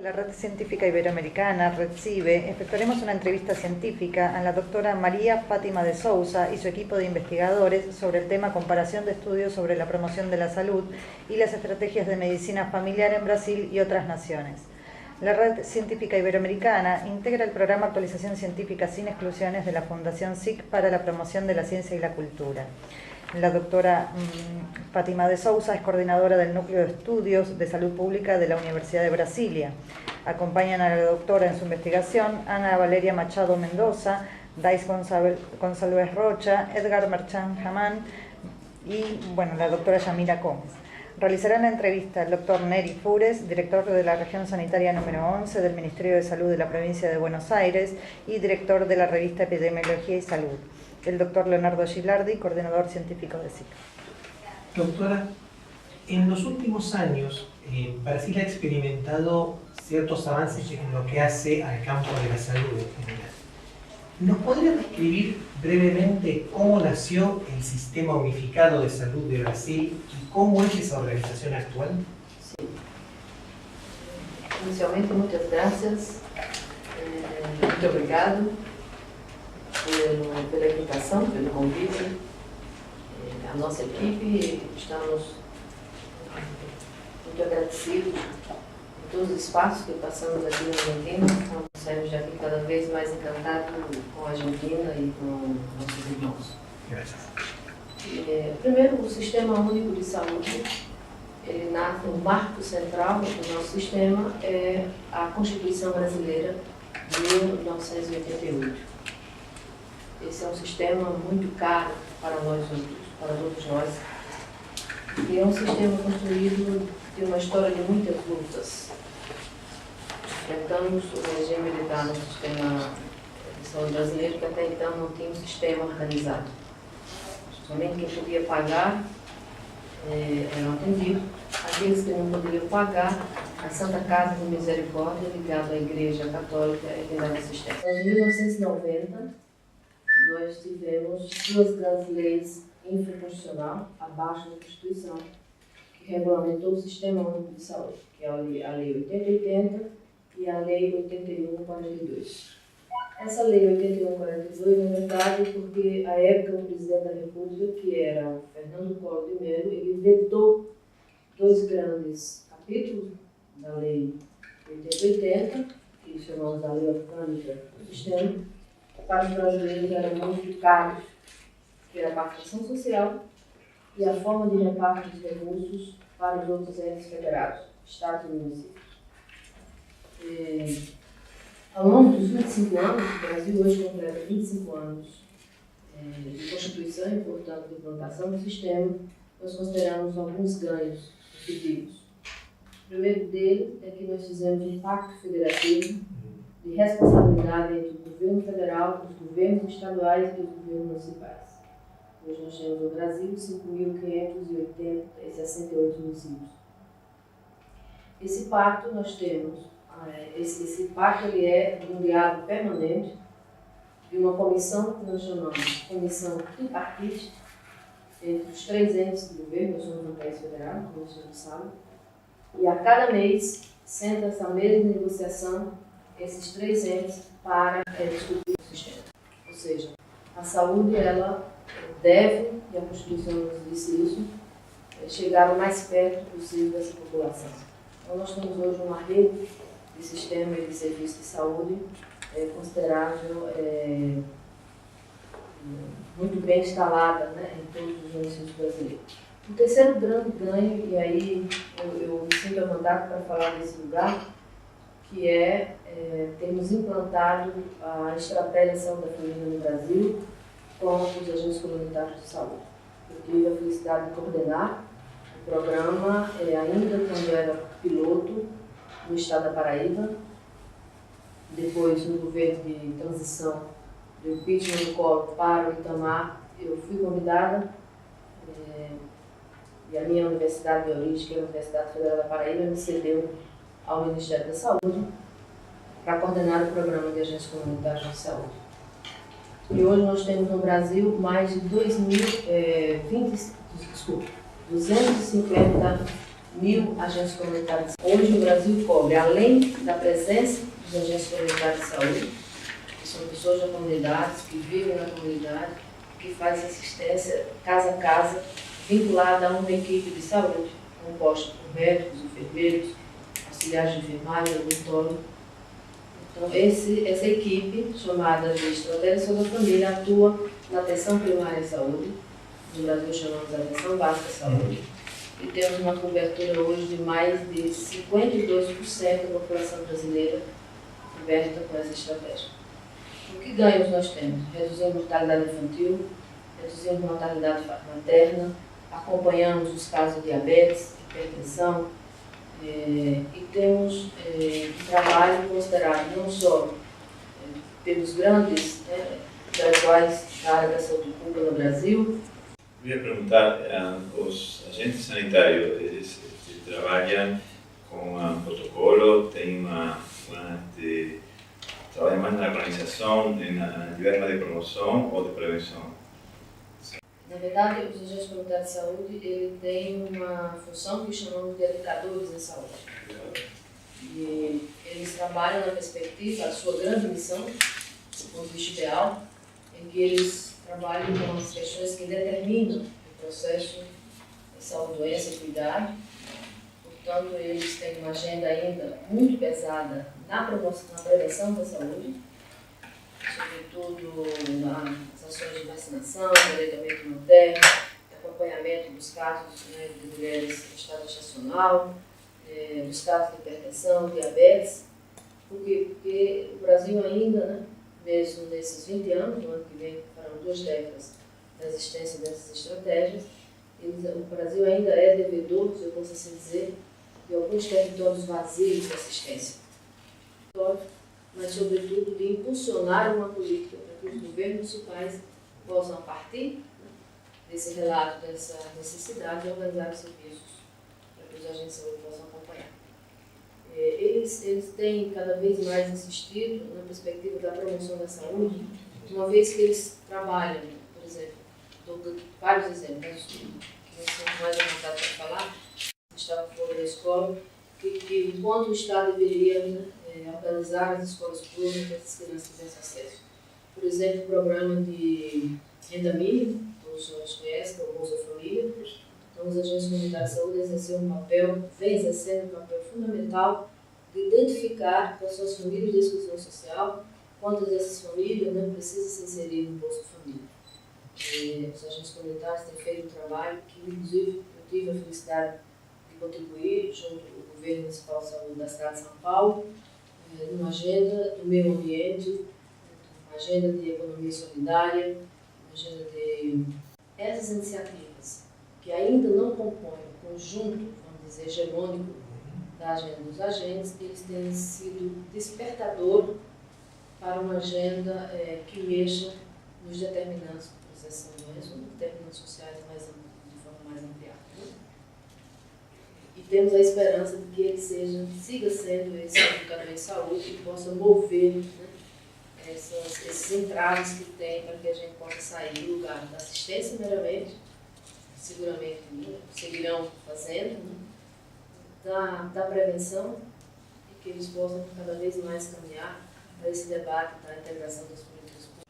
la Red Científica Iberoamericana, RedCibe, efectuaremos una entrevista científica a la doctora María Fátima de Sousa y su equipo de investigadores sobre el tema comparación de estudios sobre la promoción de la salud y las estrategias de medicina familiar en Brasil y otras naciones. La Red Científica Iberoamericana integra el programa Actualización Científica sin Exclusiones de la Fundación SIC para la promoción de la ciencia y la cultura. La doctora Fátima de Sousa es coordinadora del Núcleo de Estudios de Salud Pública de la Universidad de Brasilia. Acompañan a la doctora en su investigación Ana Valeria Machado Mendoza, Dais González Rocha, Edgar Merchan Jamán y la doctora Yamira Gómez. Realizarán la entrevista el doctor Neri Fures, director de la Región Sanitaria número 11 del Ministerio de Salud de la Provincia de Buenos Aires y director de la revista Epidemiología y Salud. El doctor Leonardo Gilardi, coordinador científico de SIC. Doctora, en los últimos años, Brasil ha experimentado ciertos avances en lo que hace al campo de la salud en general. ¿Nos podría describir brevemente cómo nació el Sistema Unificado de Salud de Brasil y cómo es esa organización actual? Sí. Inicialmente, muchas gracias. Muito obrigado pela invitação, pelo convite. A nossa equipe, estamos muito agradecidos por todos os espaços que passamos aqui na Argentina. Então, saímos daqui cada vez mais encantados com a Argentina e com nossos irmãos. Gracias. Primeiro, o Sistema Único de Saúde, ele nasce, o marco central do nosso sistema é a Constituição Brasileira de 1988. Esse é um sistema muito caro para todos nós, e é um sistema construído de uma história de muitas lutas. Enfrentamos o regime militar no sistema de saúde brasileiro, que até então não tinha um sistema organizado. Somente quem podia pagar eram atendidos. Aqueles que não poderiam pagar, a Santa Casa de Misericórdia, ligada à Igreja Católica, é que dava o sistema. Em 1990, nós tivemos duas grandes leis infraconstitucionais abaixo da Constituição, que regulamentou o Sistema Único de Saúde, que é a Lei 8080 e a Lei 8142. Essa Lei 8142, na verdade, porque à época o presidente da República, que era o Fernando Collor de Mello, ele vetou dois grandes capítulos da Lei 8080, que chamamos a Lei Orgânica do Sistema, para os brasileiros eram muito caros, que era a participação social e a forma de reparto dos recursos para os outros entes federados, estados e municípios. Ao longo dos 25 anos, o Brasil hoje completa 25 anos de Constituição e, portanto, de implantação do sistema, nós consideramos alguns ganhos positivos. O primeiro deles é que nós fizemos um pacto federativo de responsabilidade entre o governo federal, os governos estaduais e os governos municipais. Hoje nós temos no Brasil 5.568 municípios. Esse pacto nós temos, esse pacto ele é de um diálogo permanente, de uma comissão que nós chamamos Comissão Tripartite, entre os três entes do governo, nós somos um país federal, como vocês sabem, e a cada mês senta essa mesma negociação esses três entes para discutir o sistema. Ou seja, a saúde, ela deve, e a Constituição nos disse isso, chegar o mais perto possível dessa população. Então, nós temos hoje uma rede de sistema de serviço de saúde considerável, muito bem instalada, em todos os municípios brasileiros. O terceiro grande ganho, e aí eu me sinto à vontade para falar desse lugar, que termos implantado a estratégia de saúde da família no Brasil com os agentes comunitários de saúde. Eu tive a felicidade de coordenar o programa, ainda quando era piloto, no estado da Paraíba. Depois, no governo de transição do impeachment do Collor para o Itamar, eu fui convidada, e a minha universidade de origem, que é a Universidade Federal da Paraíba, me cedeu ao Ministério da Saúde para coordenar o programa de agentes comunitários de saúde. E hoje nós temos no Brasil mais de 250 1.000 agentes comunitários. Hoje o Brasil cobre, além da presença dos agentes comunitários de saúde, que são pessoas da comunidade, que vivem na comunidade, que fazem assistência casa a casa, vinculada a uma equipe de saúde, composta por médicos, enfermeiros, auxiliares de enfermagem, laboratório. Então, essa equipe, chamada de Estratégia de Saúde da Família, atua na atenção primária à saúde, no Brasil chamamos de atenção básica à saúde, e temos uma cobertura hoje de mais de 52% da população brasileira coberta com essa estratégia. O que ganhos nós temos? Reduzimos mortalidade infantil, reduzimos mortalidade materna, acompanhamos os casos de diabetes, hipertensão, e temos um trabalho considerado não só pelos grandes intelectuais da área da saúde pública no Brasil. Eu ia perguntar, os agentes sanitários, eles trabalham com um protocolo, tem trabalham mais na organização, na diversa de promoção ou de prevenção? Na verdade, os agentes comunitários de saúde ele tem uma função que chamamos de educadores em saúde. E eles trabalham na perspectiva, a sua grande missão, do ponto de vista ideal, em que eles trabalham com as questões que determinam o processo de saúde, doença e cuidado. Portanto, eles têm uma agenda ainda muito pesada na prevenção da saúde, sobretudo nas ações de vacinação, aleitamento materno, acompanhamento dos casos de mulheres em estado gestacional, dos casos de hipertensão, diabetes, porque o Brasil ainda, mesmo nesses 20 anos, no ano que vem farão 2 décadas da existência dessas estratégias, o Brasil ainda é devedor, se eu posso assim dizer, de alguns territórios vazios de assistência, mas sobretudo de impulsionar uma política para que os governos municipais possam, a partir desse relato, dessa necessidade, organizar os serviços para que os agentes de saúde possam acompanhar. Eles têm cada vez mais insistido na perspectiva da promoção da saúde, uma vez que eles trabalham, por exemplo, dou vários exemplos, que nós temos mais à vontade para falar, estava fora da escola, que enquanto o Estado deveria organizar as escolas públicas para que as crianças tivessem acesso. Por exemplo, o programa de renda mínima, todos os senhores conhecem, que é o Bolsa Família. Então, os agentes comunitários de saúde vem exercendo um papel fundamental de identificar quais são as famílias de exclusão social, quantas dessas famílias precisam se inserir no Bolsa Família. Os agentes comunitários têm feito um trabalho que, inclusive, eu tive a felicidade de contribuir junto ao Governo Municipal de Saúde da cidade de São Paulo, numa agenda do meio ambiente, uma agenda de economia solidária, uma agenda de... Essas iniciativas, que ainda não compõem o conjunto, vamos dizer, hegemônico da agenda dos agentes, eles têm sido despertador para uma agenda que mexa nos determinantes do processo de doença, ou nos determinantes sociais de forma mais ampliada. E temos a esperança de que ele siga sendo esse educador de saúde e possa mover esses entraves que tem para que a gente possa sair do lugar da assistência meramente, seguramente seguirão fazendo, da prevenção, e que eles possam cada vez mais caminhar para esse debate da integração das políticas públicas.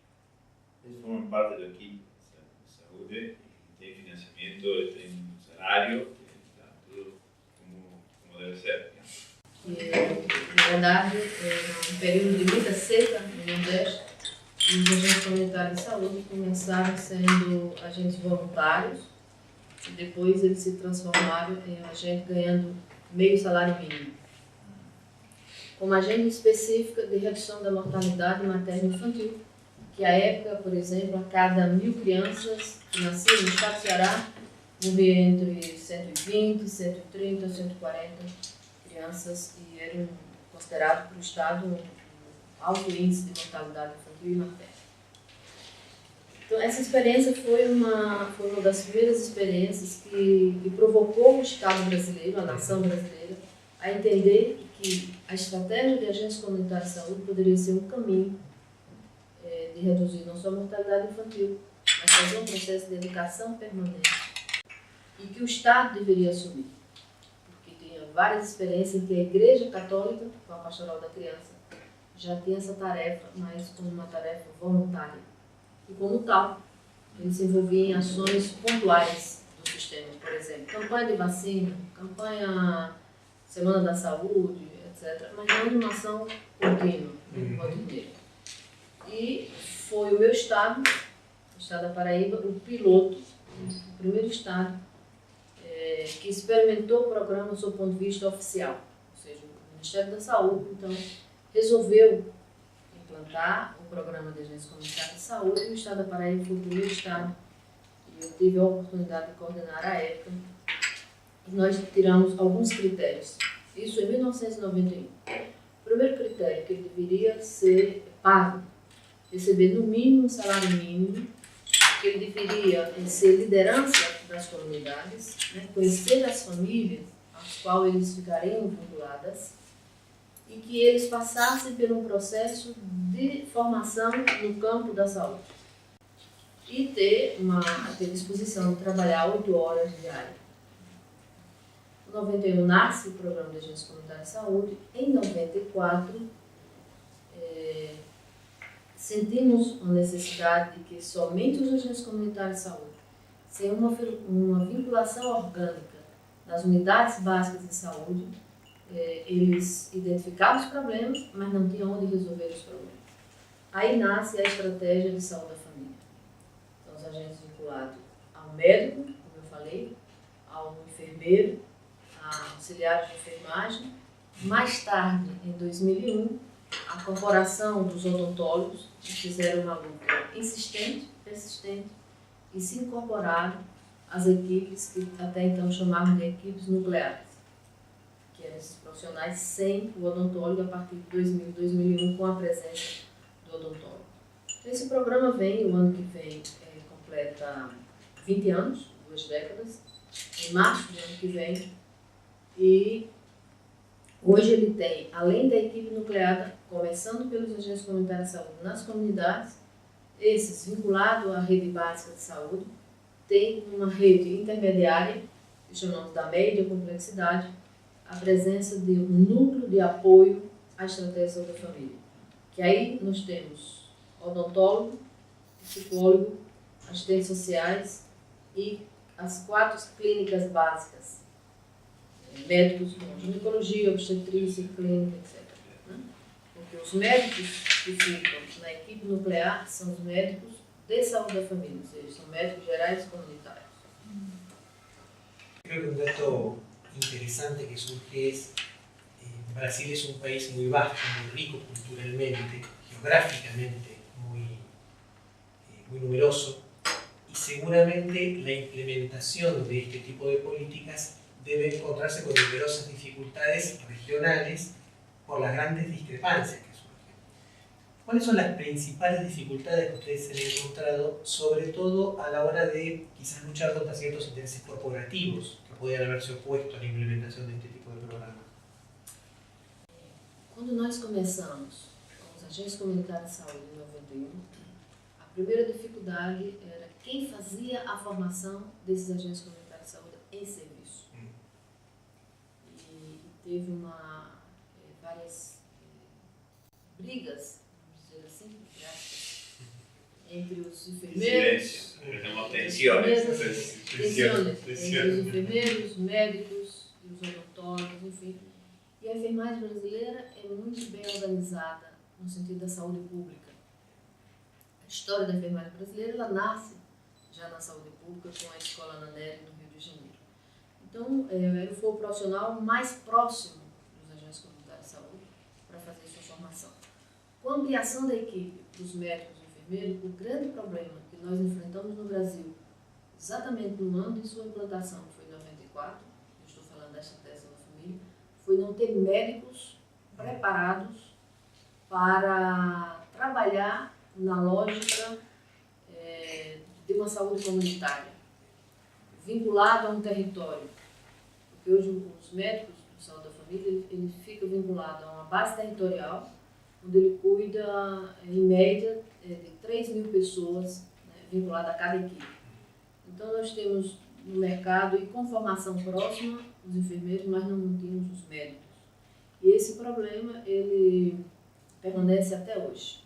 Eles formam parte da equipe de saúde, tem financiamento, tem salário, está tudo como deve ser. Na verdade, no período de muita seca no Nordeste, os agentes comunitários de saúde começaram sendo agentes voluntários e depois eles se transformaram em agente ganhando meio salário mínimo. Com uma agenda específica de redução da mortalidade materna e infantil, que à época, por exemplo, a cada 1.000 crianças que nasciam no estado do Ceará, morria entre 120, 130, 140 crianças e eram considerados para o Estado um alto índice de mortalidade infantil e materna. Então, essa experiência foi uma das primeiras experiências que provocou o Estado brasileiro, a nação brasileira, a entender que a estratégia de agentes comunitários de saúde poderia ser um caminho de reduzir não só a mortalidade infantil, mas fazer um processo de educação permanente e que o Estado deveria assumir. várias experiências em que a Igreja Católica, com a Pastoral da Criança, já tinha essa tarefa, mas como uma tarefa voluntária. E como tal, ele se envolvia em ações pontuais do sistema, por exemplo, campanha de vacina, campanha Semana da Saúde, etc., mas não de uma ação contínua, no rotineiro. E foi o meu estado, o estado da Paraíba, o piloto, o primeiro estado que experimentou o programa sob o ponto de vista oficial. Ou seja, o Ministério da Saúde, então, resolveu implantar o programa de agência comunitária de saúde e o estado da Paraíba foi o primeiro estado. E eu tive a oportunidade de coordenar à época. E nós tiramos alguns critérios. Isso em 1991. O primeiro critério que ele deveria ser pago, receber no mínimo um salário mínimo, que ele deveria ser liderança das comunidades, né, conhecer as famílias às quais eles ficariam vinculadas e que eles passassem por um processo de formação no campo da saúde e ter disposição de trabalhar 8 horas diárias. Em 91 nasce o Programa de Agência Comunitária de Saúde. Em 94, sentimos a necessidade de que somente os agentes comunitários de saúde, sem uma vinculação orgânica das unidades básicas de saúde, eles identificavam os problemas, mas não tinham onde resolver os problemas. Aí nasce a estratégia de saúde da família. Então, os agentes vinculados ao médico, como eu falei, ao enfermeiro, a auxiliares de enfermagem. Mais tarde, em 2001, a corporação dos odontólogos fizeram uma luta insistente, persistente, e se incorporaram às equipes que até então chamavam de equipes nucleares, que eram esses profissionais sem o odontólogo a partir de 2000, 2001, com a presença do odontólogo. Então, esse programa vem, o ano que vem, completa 20 anos, 2 décadas, em março do ano que vem, e hoje ele tem, além da equipe nucleada, começando pelos agentes comunitários de saúde nas comunidades, esses vinculados à rede básica de saúde, tem uma rede intermediária, que chamamos da média complexidade, a presença de um núcleo de apoio à estratégia de saúde da família. Que aí nós temos odontólogo, psicólogo, assistentes sociais e as 4 clínicas básicas, médicos com ginecologia, obstetrícia, clínica, etc. Porque os médicos que ficam na equipe nuclear são os médicos de saúde da família, ou seja, são médicos gerais e comunitários. Creo que un dato interesante que surge es, Brasil es un país muy vasto, muy rico culturalmente, geográficamente muy numeroso, y seguramente la implementación de este tipo de políticas debe encontrarse con numerosas dificultades regionales por las grandes discrepancias que surgen. ¿Cuáles son las principales dificultades que ustedes se han encontrado, sobre todo a la hora de quizás luchar contra ciertos intereses corporativos que podrían haberse opuesto a la implementación de este tipo de programas? Quando nós começamos com os agentes comunitários de saúde em 91, a primeira dificuldade era quem fazia a formação desses agentes comunitários de saúde em serviço. E teve várias brigas, vamos dizer assim, entre os enfermeiros, entre os enfermeiros, médicos e os odontólogos, enfim. E a enfermagem brasileira é muito bem organizada no sentido da saúde pública. A história da enfermagem brasileira ela nasce já na saúde pública com a Escola Ana Nery no Rio de Janeiro. Então, ele foi o profissional mais próximo dos agentes comunitários de saúde para fazer sua formação. Com a ampliação da equipe dos médicos e enfermeiros, o grande problema que nós enfrentamos no Brasil, exatamente no ano de sua implantação, que foi em 94, eu estou falando da estratégia da família, foi não ter médicos preparados para trabalhar na lógica de uma saúde comunitária, vinculado a um território. Porque hoje os médicos de saúde da família, ele fica vinculado a uma base territorial, onde ele cuida, em média, de 3.000 pessoas, né, vinculadas a cada equipe. Então, nós temos no mercado e com formação próxima, os enfermeiros, mas não tínhamos os médicos. E esse problema, ele permanece até hoje.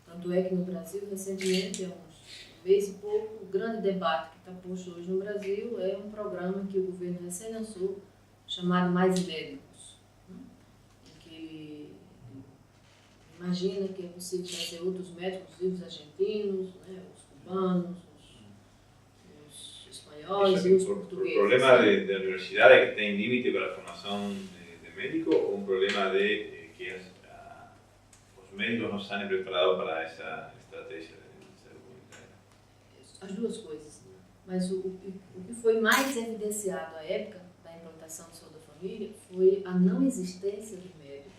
Tanto é que no Brasil, recentemente, há uns mês e pouco, o grande debate que está posto hoje no Brasil é um programa que o governo recém lançou, chamado Mais Médicos, né? Em que ele imagina que é possível trazer outros médicos, os argentinos, né, os cubanos, os espanhóis e os portugueses. ¿El problema de la universidad es que tem límite para la formación de médico o un problema de que los médicos no están preparados para esa estrategia de saúde comunitária? As duas coisas. Mas o que foi mais evidenciado à época da implantação do saúde da família foi a não existência de médico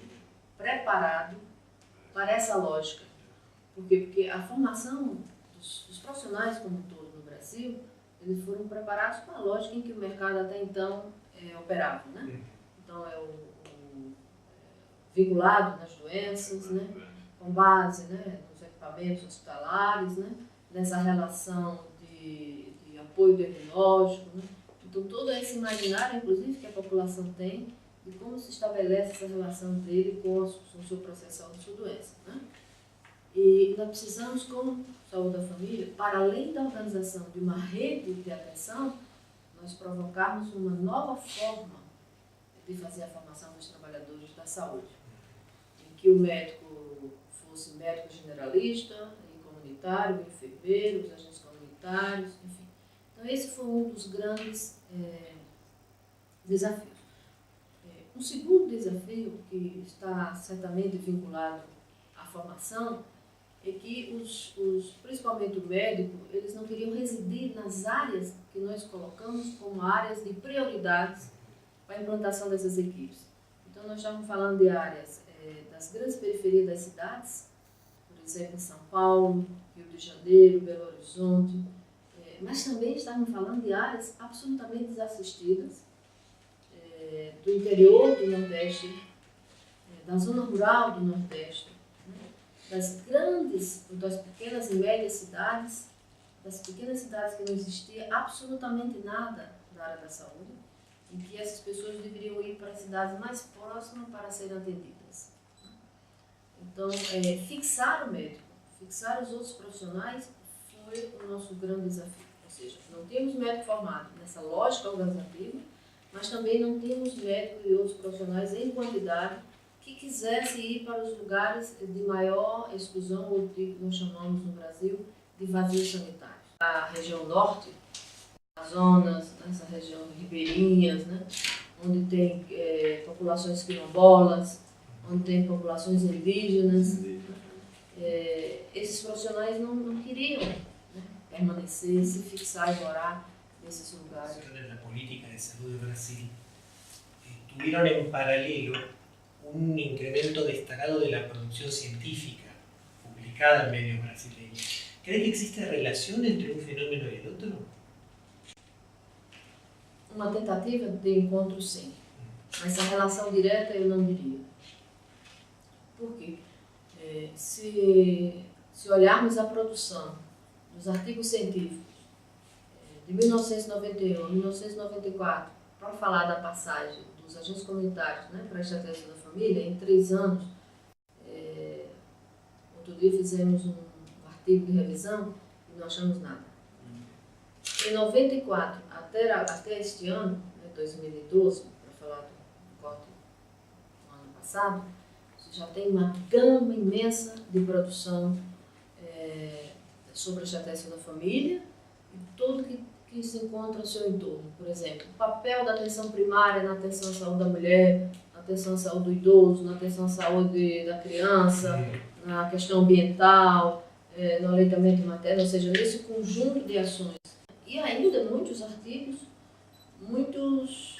preparado para essa lógica. Por quê? Porque a formação dos profissionais como um todo no Brasil, eles foram preparados para a lógica em que o mercado até então operava, né? Então vinculado nas doenças, né? Com base, né, nos equipamentos hospitalares, né? Nessa relação de apoio diagnóstico, né? Então todo esse imaginário, inclusive, que a população tem de como se estabelece essa relação dele com o seu processo de saúde e sua doença, né? E nós precisamos, como saúde da família, para além da organização de uma rede de atenção, nós provocarmos uma nova forma de fazer a formação dos trabalhadores da saúde, em que o médico fosse médico generalista, e comunitário, enfermeiro, os agentes comunitários, enfim. Então esse foi um dos grandes desafios. Um segundo desafio, que está certamente vinculado à formação, é que principalmente o médico, eles não queriam residir nas áreas que nós colocamos como áreas de prioridades para a implantação dessas equipes. Então nós estávamos falando de áreas das grandes periferias das cidades, por exemplo, em São Paulo, Rio de Janeiro, Belo Horizonte, mas também estávamos falando de áreas absolutamente desassistidas, do interior do Nordeste, da zona rural do Nordeste, né? das pequenas e médias cidades, das pequenas cidades que não existia absolutamente nada da área da saúde, em que essas pessoas deveriam ir para cidades mais próximas para serem atendidas. Então, fixar o médico, fixar os outros profissionais foi o nosso grande desafio. Ou seja, não temos médico formado nessa lógica organizativa, mas também não temos médicos e outros profissionais em quantidade que quisessem ir para os lugares de maior exclusão, ou que nós chamamos no Brasil de vazio sanitário. A região norte, Amazonas, essa região ribeirinhas, né, onde tem populações quilombolas, onde tem populações indígenas, esses profissionais não queriam, né, permanecer, se fixar e morar nesses lugares. La política de salud de Brasil tuvieron en paralelo un incremento destacado de la producción científica publicada en medios brasileños. ¿Cree que existe relación entre un fenómeno y el otro? Uma tentativa de encontro, sim, mas a relação direta eu não diria. Por quê? Se olharmos a produção dos artigos científicos de 1991 a 1994, para falar da passagem dos agentes comunitários, né, para a estratégia da família, em 3 anos, outro dia fizemos um artigo de revisão e não achamos nada. Em 94 até este ano, né, 2012, para falar do corte do ano passado, você já tem uma gama imensa de produção sobre a estratégia da família e tudo que se encontra ao seu entorno. Por exemplo, o papel da atenção primária na atenção à saúde da mulher, na atenção à saúde do idoso, na atenção à saúde da criança, na questão ambiental, no aleitamento materno, ou seja, nesse conjunto de ações. E ainda muitos artigos, muitos,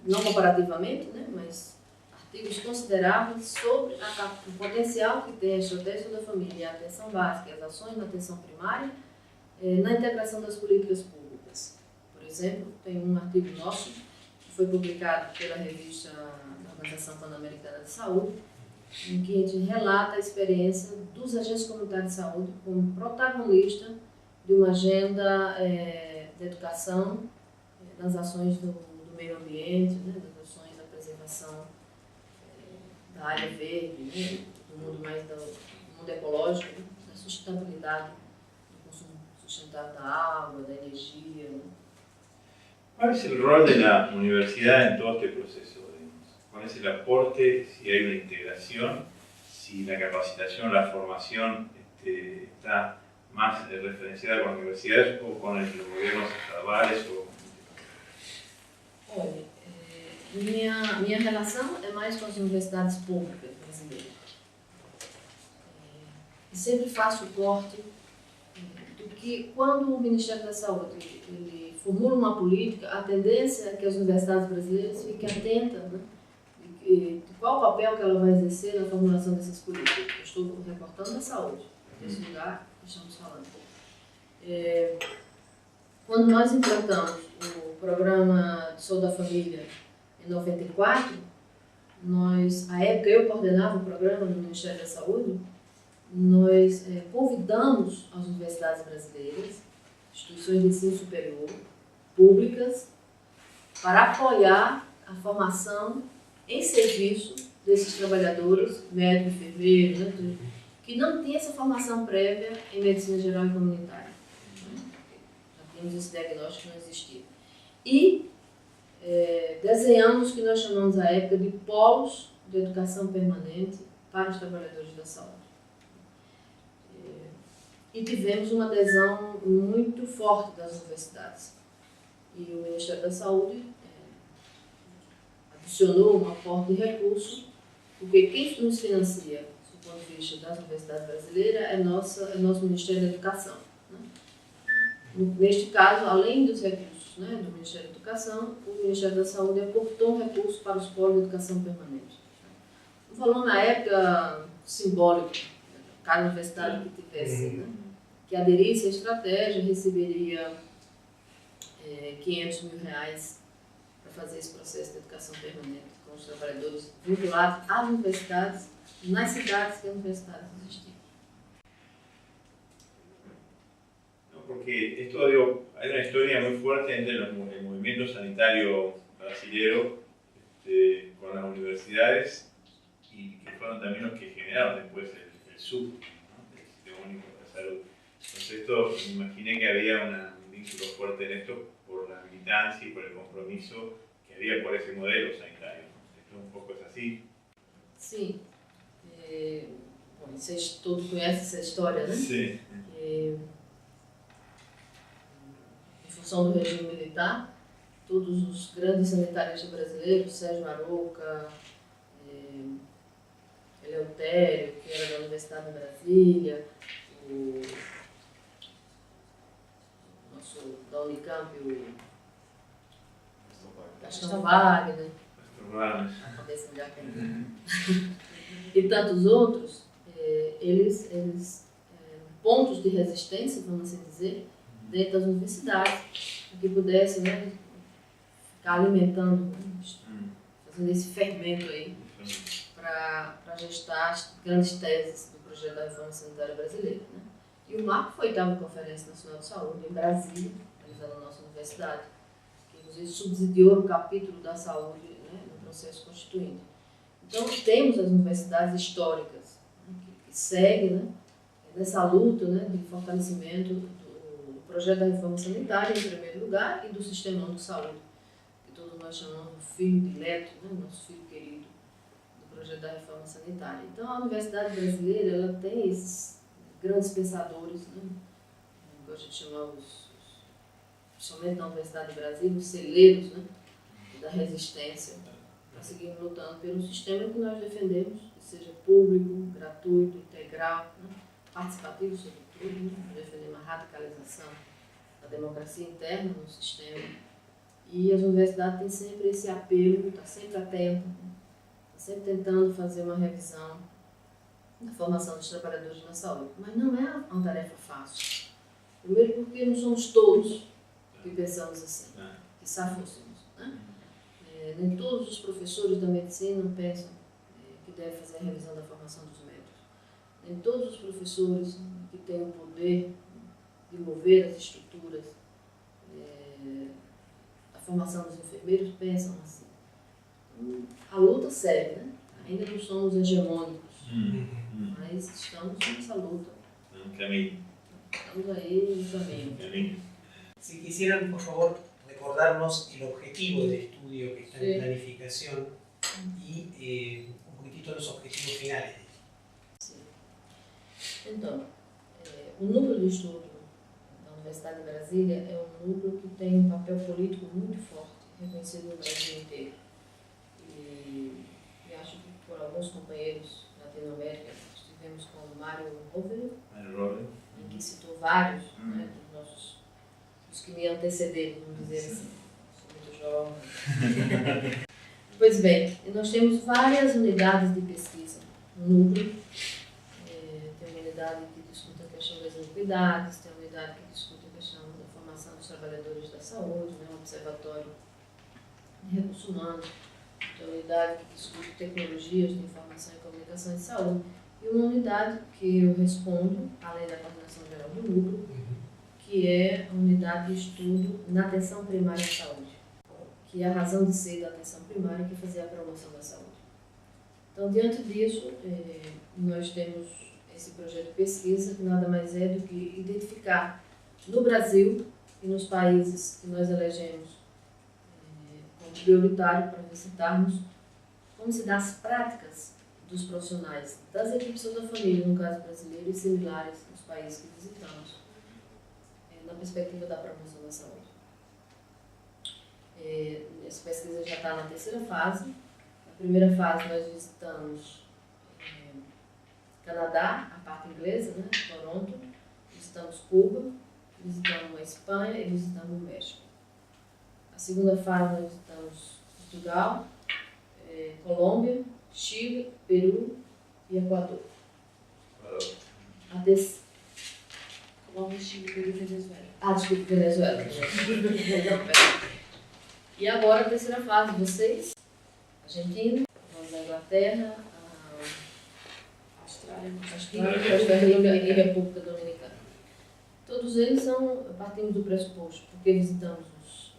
não comparativamente, né, mas artigos consideráveis sobre o potencial que tem a estratégia da família, a atenção básica e as ações na atenção primária, na integração das políticas públicas. Por exemplo, tem um artigo nosso que foi publicado pela revista da Organização Pan-Americana de Saúde, em que a gente relata a experiência dos agentes comunitários de saúde como protagonista de uma agenda de da educação, nas ações do meio ambiente, né, nas ações da preservação da área verde, né, do mundo do mundo ecológico, né, da sustentabilidade do consumo sustentável da água, da energia. Né. ¿Cuál es el rol de la universidad en todo este proceso? ¿Cuál es el aporte? Si hay una integración, si la capacitación, la formación está más referenciada con las universidades o con los gobiernos estaduales? Olha, minha relação é mais com as universidades públicas brasileiras. E sempre faço o corte do que, quando o Ministério da Saúde ele formula uma política, a tendência é que as universidades brasileiras fiquem atentas, né, de qual o papel que ela vai exercer na formulação dessas políticas. Eu estou reportando a saúde, desse lugar que estamos falando. Quando nós implantamos o programa de Saúde da Família em 94, à época eu coordenava o programa no Ministério da Saúde, nós convidamos as universidades brasileiras, instituições de ensino superior, públicas, para apoiar a formação em serviço desses trabalhadores, médicos, enfermeiros, né, que não tinham essa formação prévia em medicina geral e comunitária. Já tínhamos esse diagnóstico que não existia. E desenhamos o que nós chamamos à época de polos de educação permanente para os trabalhadores da saúde. E tivemos uma adesão muito forte das universidades. E o Ministério da Saúde adicionou um aporte de recursos, porque quem nos financia, do ponto de vista das universidades brasileiras, é nosso Ministério da Educação. Né? Neste caso, além dos recursos, né, do Ministério da Educação, o Ministério da Saúde aportou um recurso para os polos de educação permanente. Um valor, na época, simbólico. Cada universidade que tivesse, né, que aderisse à estratégia, receberia R$500 mil para fazer esse processo de educação permanente com os trabalhadores vinculados às universidades, nas cidades que as universidades existiam. Porque esto, digo, hay una historia muy fuerte entre el movimiento sanitario brasilero con las universidades y que fueron también los que generaron después el SUS, ¿no? El Sistema Único de Salud. Entonces esto, me imaginé que había un vínculo fuerte en esto por la militancia y por el compromiso que había por ese modelo sanitario, ¿no? Esto un poco es así. Sim. Bom, vocês todos conhecem essa história, né? Sim. Em função do regime militar, todos os grandes sanitaristas brasileiros, Sérgio Arouca, Eleutério, que era da Universidade de Brasília, o nosso da Unicamp, o Gastão Wagner, e tantos outros, eles pontos de resistência, vamos assim dizer, dentro das universidades, que pudessem, né, ficar alimentando, fazendo esse fermento aí, para gestar as grandes teses do projeto da reforma sanitária brasileira. Né? E o marco foi a 8ª Conferência Nacional de Saúde, em Brasília, realizada na nossa universidade, que inclusive subsidiou o capítulo da saúde, né, no processo constituinte. Então, temos as universidades históricas, né, que seguem, né, nessa luta, né, de fortalecimento do projeto da reforma sanitária, em primeiro lugar, e do Sistema Único de Saúde, que todos nós chamamos de filho dileto, né, nosso filho querido, do projeto da reforma sanitária. Então, a Universidade Brasileira ela tem esses grandes pensadores, né, que a gente chama, principalmente na Universidade de Brasília, os celeiros, né, da resistência, para seguir lutando pelo sistema que nós defendemos, que seja público, gratuito, integral, né, participativo, sobretudo, né, defendemos a radicalização da democracia interna no sistema. E as universidades têm sempre esse apelo, está sempre atenta, né, está sempre tentando fazer uma revisão da formação dos trabalhadores na saúde. Mas não é uma tarefa fácil. Primeiro porque não somos todos que pensamos assim, que fôssemos, né? Nem todos os professores da medicina pensam que devem fazer a revisão da formação dos médicos. Nem todos os professores que têm o poder de mover as estruturas a formação dos enfermeiros pensam assim. A luta segue, né? Ainda não somos hegemônicos, mas estamos nessa luta. Caminho. Estamos aí no caminho. Si quisieran, por favor, recordarnos el objetivo del estudio que está Sí. en planificación y un poquitito los objetivos finales. Sim. Então, o núcleo de estudo da Universidade de Brasília é um núcleo que tem um papel político muito forte, reconhecido no Brasil inteiro. E acho que por alguns companheiros Latinoamérica, estivemos com o Mário Rovere, em que citou vários né, dos nossos, os que me antecederam, vamos dizer assim. Sou muito jovem. Pois bem, nós temos várias unidades de pesquisa no núcleo. Tem uma unidade que discute a questão das iniquidades, tem uma unidade que discute a questão da formação dos trabalhadores da saúde, né, um observatório de recursos humanos, tem uma unidade que discute tecnologias de informação e comunicação de saúde, e uma unidade que eu respondo, além da coordenação geral do núcleo, que é a unidade de estudo na atenção primária à saúde, que é a razão de ser da atenção primária, que é fazer a promoção da saúde. Então, diante disso, nós temos esse projeto de pesquisa, que nada mais é do que identificar no Brasil e nos países que nós elegemos como prioritário para visitarmos, como se dá as práticas dos profissionais das equipes de saúde da família, no caso brasileiro, e similares nos países que visitamos, na perspectiva da promoção da saúde. Essa pesquisa já está na terceira fase. Na primeira fase nós visitamos Canadá, a parte inglesa, né, Toronto, visitamos Cuba, visitamos a Espanha e visitamos o México. A segunda fase nós visitamos Portugal, Colômbia, Chile, Peru e Equador. Colômbia, Chile, Peru e Venezuela. Desculpa, Venezuela. E agora a terceira fase, vocês, Argentina, vamos à Inglaterra, Austrália, Costa Rica e República Dominicana. Todos eles partimos do pressuposto, porque visitamos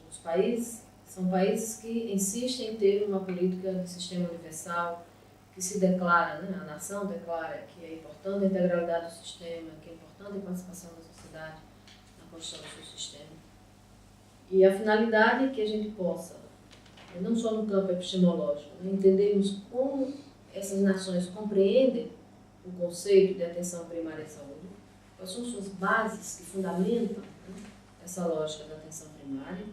os países, são países que insistem em ter uma política de sistema universal, que se declara, né, a nação declara que é importante a integralidade do sistema, que é importante a participação da sociedade na construção do seu sistema. E a finalidade é que a gente possa, não só no campo epistemológico, né, entendermos como essas nações compreendem o conceito de atenção primária à saúde, quais são suas bases que fundamentam, né, essa lógica da atenção primária,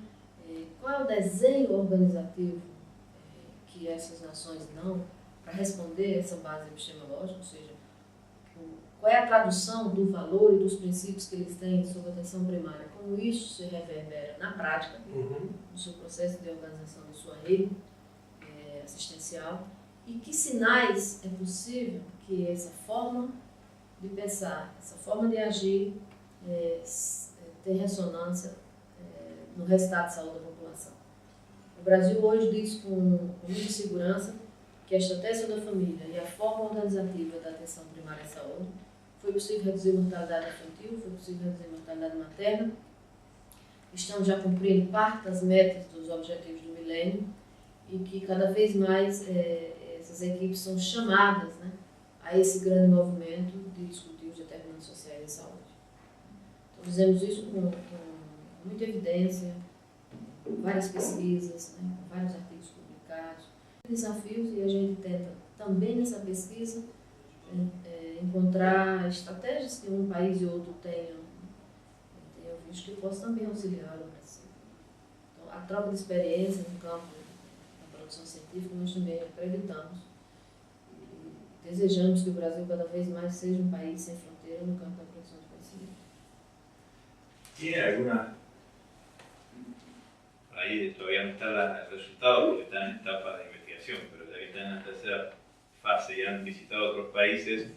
qual é o desenho organizativo que essas nações dão para responder essa base epistemológica, ou seja, qual é a tradução do valor e dos princípios que eles têm sobre a atenção primária, como isso se reverbera na prática, no seu processo de organização da sua rede assistencial, e que sinais é possível que essa forma de pensar, essa forma de agir tem ressonância no resultado de saúde da população. O Brasil hoje diz com muita segurança que a estratégia da família e a forma organizativa da atenção primária à saúde foi possível reduzir a mortalidade infantil, foi possível reduzir a mortalidade materna. Estamos já cumprindo parte das metas dos objetivos do milênio e que cada vez mais essas equipes são chamadas, né, a esse grande movimento de discutir os determinantes sociais da saúde. Então, fizemos isso com muita evidência, várias pesquisas, né, vários artigos publicados, desafios, e a gente tenta também nessa pesquisa encontrar estratégias que um país e outro tenham visto que possam também auxiliar o Brasil. Então, a troca de experiência no campo da produção científica nós também acreditamos e desejamos que o Brasil cada vez mais seja um país sem fronteira no campo da produção de conhecimento. ¿Tiene alguna, ahí todavía no está el resultado porque está en etapa de investigación, pero ya que están en la tercera fase y han visitado otros países,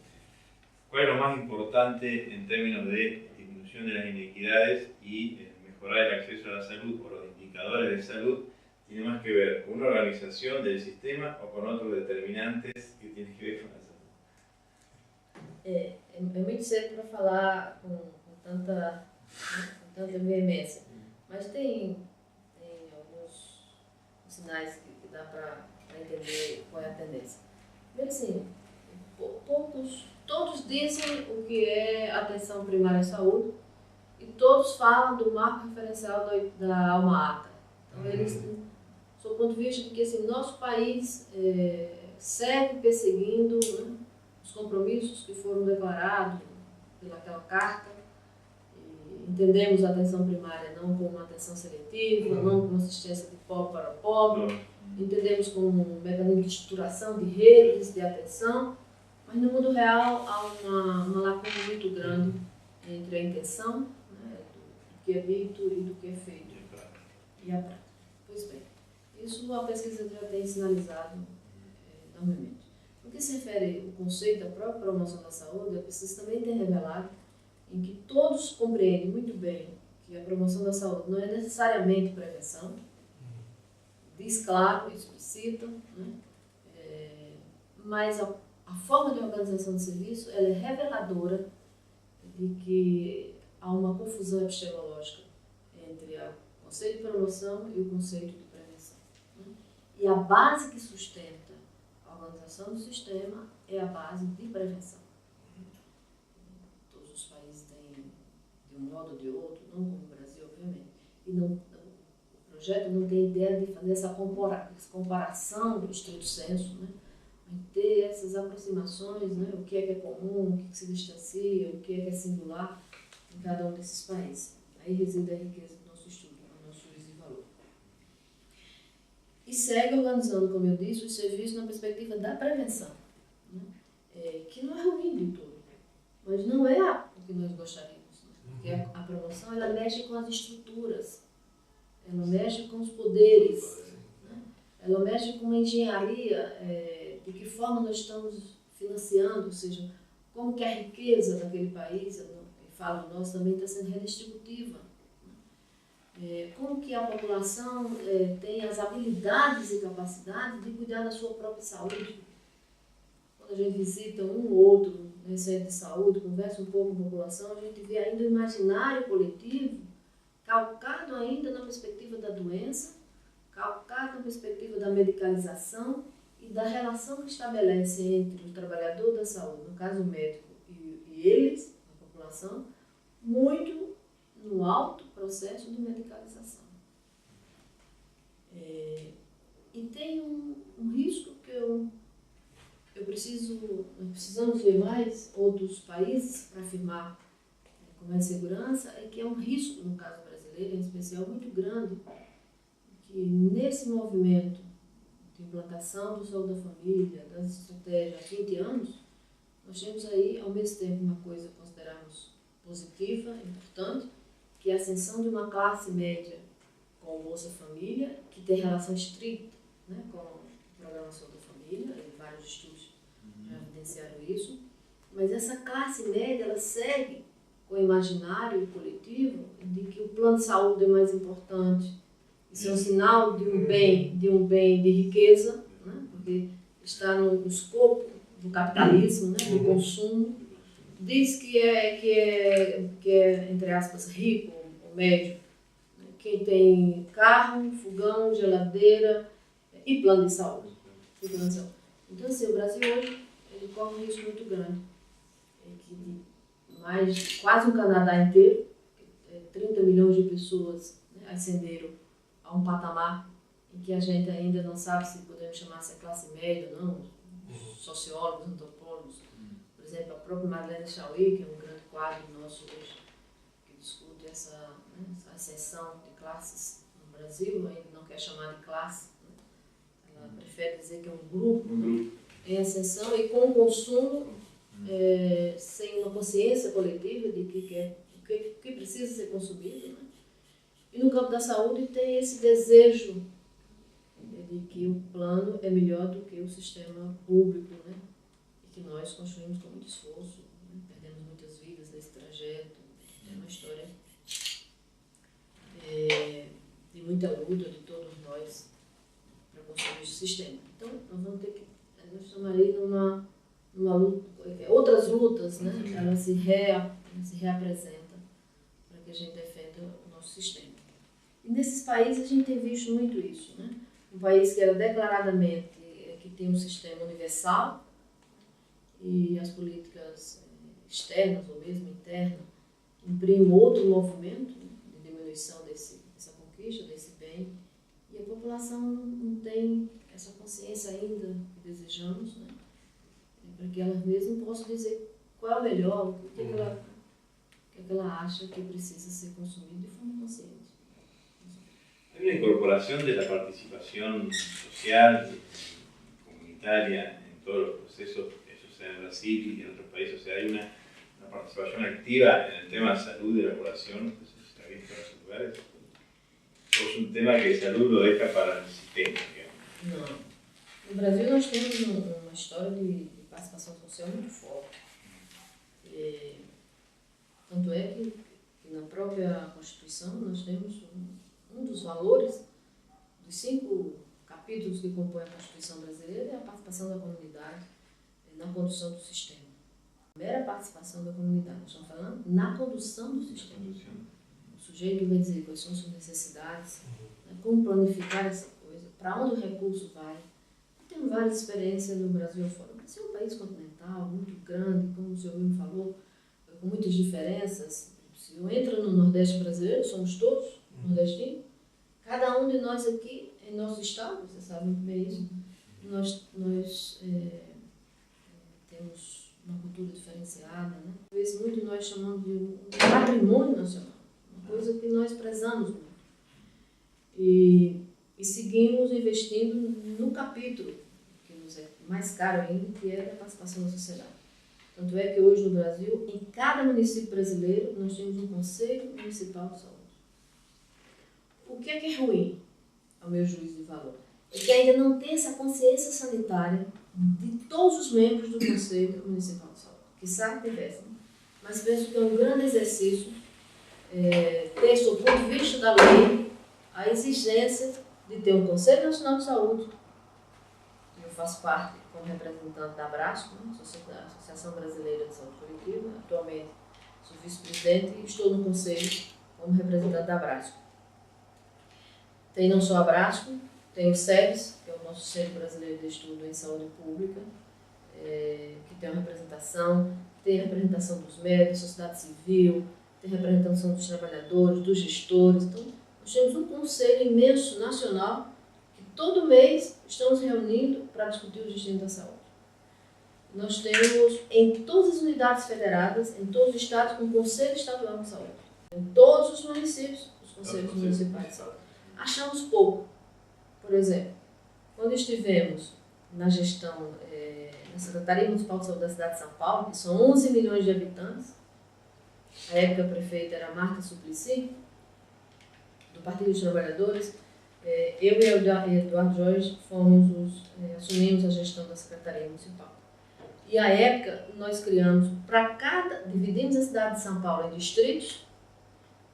cuál es lo más importante en términos de disminución de las inequidades y mejorar el acceso a la salud o los indicadores de salud? ¿Tiene más que ver con una organización del sistema o con otros determinantes que tienen que ver con la salud? É muito cedo para falar com tanta veemência, Mas tem alguns sinais que dá para entender qual é a tendência. Primeiro, assim, todos dizem o que é atenção primária à saúde e todos falam do marco referencial da Alma Ata. Então, eles, sob o ponto de vista de que assim, nosso país segue perseguindo, né, os compromissos que foram declarados pelaquela carta. E entendemos a atenção primária não como uma atenção seletiva, não como assistência de pobre para pobre, entendemos como um mecanismo de estruturação de redes de atenção, mas no mundo real há uma lacuna muito grande entre a intenção, né, do que é dito e do que é feito, e a prática. Pois bem, isso a pesquisa já tem sinalizado enormemente. No que se refere ao conceito da própria promoção da saúde, a pesquisa também tem revelado em que todos compreendem muito bem que a promoção da saúde não é necessariamente prevenção, diz claro, explicita, né? Mas a forma de organização do serviço ela é reveladora de que há uma confusão epistemológica entre o conceito de promoção e o conceito de prevenção. Né? E a base que sustenta a organização do sistema é a base de prevenção. Todos os países têm, de um modo ou de outro, não como o Brasil, obviamente, e o projeto não tem ideia de fazer essa comparação do estrito senso, né? Ter essas aproximações, né? O que é comum, o que se distancia, o que é singular em cada um desses países. Aí reside a riqueza do nosso estudo, do nosso juízo de valor. E segue organizando, como eu disse, os serviços na perspectiva da prevenção, né? Que não é ruim de todo, mas não é o que nós gostaríamos. Né? Porque a promoção ela mexe com as estruturas, ela mexe com os poderes, né? Ela mexe com a engenharia, de que forma nós estamos financiando, ou seja, como que a riqueza daquele país, eu falo nós, também está sendo redistributiva. Como que a população tem as habilidades e capacidades de cuidar da sua própria saúde. Quando a gente visita um ou outro centro de saúde, conversa um pouco com a população, a gente vê ainda o imaginário coletivo calcado ainda na perspectiva da doença, calcado na perspectiva da medicalização e da relação que estabelece entre o trabalhador da saúde, no caso o médico, e eles, a população, muito no alto processo de medicalização. E tem um risco que nós precisamos ver mais outros países para afirmar com mais segurança, é que é um risco, no caso brasileiro, em especial, muito grande, que nesse movimento de implantação do saúde da família, das estratégias há 20 anos, nós temos aí, ao mesmo tempo, uma coisa que consideramos positiva, importante, que é a ascensão de uma classe média com o Bolsa Família, que tem relação estrita, né, com a programação da família, e vários estudos já evidenciaram isso, mas essa classe média, ela segue com o imaginário coletivo de que o plano de saúde é mais importante. Isso é um sinal de um bem de riqueza, né? Porque está no escopo do capitalismo, né? Do consumo. Diz que é, entre aspas, rico ou médio, né? Quem tem carro, fogão, geladeira e plano de saúde. Então, assim, o Brasil hoje ele corre um risco muito grande. Quase um Canadá inteiro, 30 milhões de pessoas, né, ascenderam a um patamar em que a gente ainda não sabe se podemos chamar-se a classe média ou não, sociólogos, antropólogos. Por exemplo, a própria Marlene Chauí, que é um grande quadro nosso hoje, que discute essa ascensão de classes no Brasil, ainda não quer chamar de classe, né? Ela prefere dizer que é um grupo, né, em ascensão e com o consumo, sem uma consciência coletiva de o que precisa ser consumido, né? E no campo da saúde tem esse desejo de que o plano é melhor do que o sistema público, né? E que nós construímos com muito esforço, né? Perdemos muitas vidas nesse trajeto. É uma história de muita luta de todos nós para construir esse sistema. Então, nós vamos ter que, nós estamos ali numa luta, outras lutas, né? Ela se reapresenta para que a gente defenda o nosso sistema. nesses países a gente tem visto muito isso, né? Um país que era declaradamente que tem um sistema universal e as políticas externas ou mesmo internas imprimem outro movimento, né, de diminuição dessa conquista, desse bem, e a população não tem essa consciência ainda que desejamos, né? Para que elas mesmas possam dizer qual é o melhor, o que ela acha que precisa ser consumido de forma consciente. Hay una incorporación de la participación social, comunitaria, en todos los procesos, eso sea en Brasil y en otros países. O sea, hay una participación activa en el tema de salud de la población, eso se ha visto en esos lugares. ¿O es un tema que salud lo deja para el sistema, digamos? Não. No Brasil nós temos uma história de participação social muito forte. Tanto é que na própria Constituição nós temos um dos valores dos 5 capítulos que compõem a Constituição brasileira é a participação da comunidade na condução do sistema. A mera participação da comunidade, nós estamos falando na condução do sistema. O sujeito vai dizer quais são suas necessidades, né, como planificar essa coisa, para onde o recurso vai. Temos várias experiências no Brasil fora. O Brasil é um país continental, muito grande, como o senhor mesmo falou, com muitas diferenças. Se eu entro no Nordeste brasileiro, somos todos nordestinos. Cada um de nós aqui, em nosso estado, você sabe muito bem isso, nós temos uma cultura diferenciada, né? Por isso, muito nós chamamos de um patrimônio nacional, uma coisa que nós prezamos muito. E seguimos investindo no capítulo, que nos é mais caro ainda, que é a participação da sociedade. Tanto é que hoje no Brasil, em cada município brasileiro, nós temos um Conselho Municipal de Saúde. O que é ruim, ao meu juízo de valor? É que ainda não tem essa consciência sanitária de todos os membros do Conselho Municipal de Saúde, que sabe que tivessem. Mas penso que é um grande exercício ter, sob o ponto de vista da lei, a exigência de ter um Conselho Nacional de Saúde. Eu faço parte como representante da Abrasco, né, Associação Brasileira de Saúde Coletiva. Atualmente sou vice-presidente e estou no Conselho como representante da Abrasco. Tem não só a Abrasco, tem o SEBS, que é o nosso Centro Brasileiro de Estudo em Saúde Pública, que tem uma representação, tem a representação dos médicos, da sociedade civil, tem a representação dos trabalhadores, dos gestores. Então, nós temos um conselho imenso nacional que todo mês estamos reunindo para discutir o destino da saúde. Nós temos em todas as unidades federadas, em todos os estados, um Conselho Estadual de Saúde. Em todos os municípios, os Conselhos Municipais de Saúde. Achamos pouco. Por exemplo, quando estivemos na gestão na Secretaria Municipal de Saúde da cidade de São Paulo, que são 11 milhões de habitantes, a época a prefeita era Marta Suplicy, do Partido dos Trabalhadores, eu e Eduardo Jorge assumimos a gestão da Secretaria Municipal. E à época nós criamos, dividimos a cidade de São Paulo em distritos.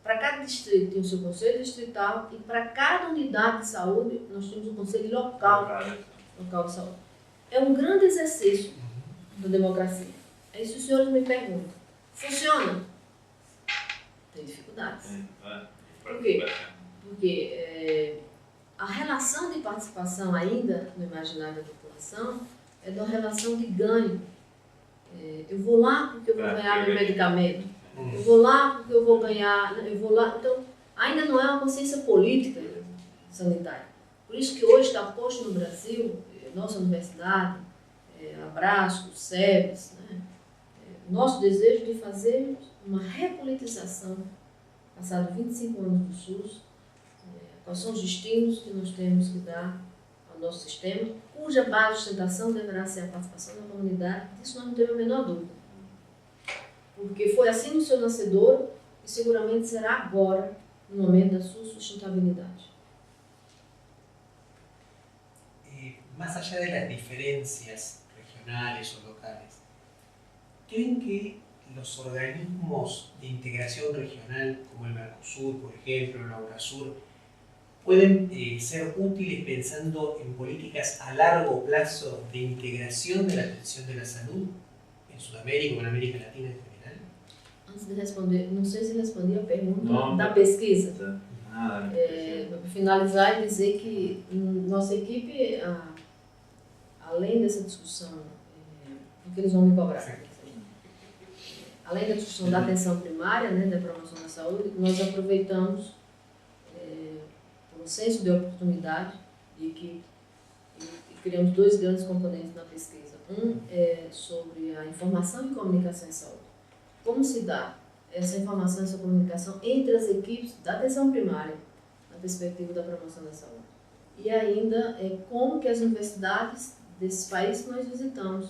Para cada distrito tem o seu conselho distrital e para cada unidade de saúde nós temos um conselho local de saúde. É um grande exercício da democracia. É isso que os senhores me perguntam. Funciona? Tem dificuldades. Por quê? Porque a relação de participação ainda no imaginário da população é de uma relação de ganho. Eu vou lá porque eu vou ganhar meu medicamento. Eu vou lá porque eu vou ganhar, eu vou lá. Então, ainda não é uma consciência política sanitária. Por isso que hoje está posto no Brasil, nossa universidade, a Abrasco, o SEBS, né? Nosso desejo de fazer uma repolitização, passados 25 anos do SUS, quais são os destinos que nós temos que dar ao nosso sistema, cuja base de sustentação deverá ser a participação da comunidade. Disso nós não temos a menor dúvida. Porque foi assim no seu nascedor e seguramente será agora, no momento da sua sustentabilidade. Más allá de las diferencias regionales o locales, ¿creen que los organismos de integración regional, como el Mercosur, por ejemplo, la UNASUR, pueden ser útiles pensando en políticas a largo plazo de integración de la atención de la salud en Sudamérica o en América Latina en general? Antes de responder, não sei se respondi a pergunta da pesquisa. Para finalizar e dizer que nossa equipe, além dessa discussão, porque eles vão me cobrar, além da discussão da atenção primária, né, da promoção da saúde, nós aproveitamos o senso de oportunidade de equipe e criamos 2 grandes componentes na pesquisa. Um é sobre a informação e comunicação em saúde. Como se dá essa informação e essa comunicação entre as equipes da atenção primária, na perspectiva da promoção da saúde. E ainda como que as universidades desses países que nós visitamos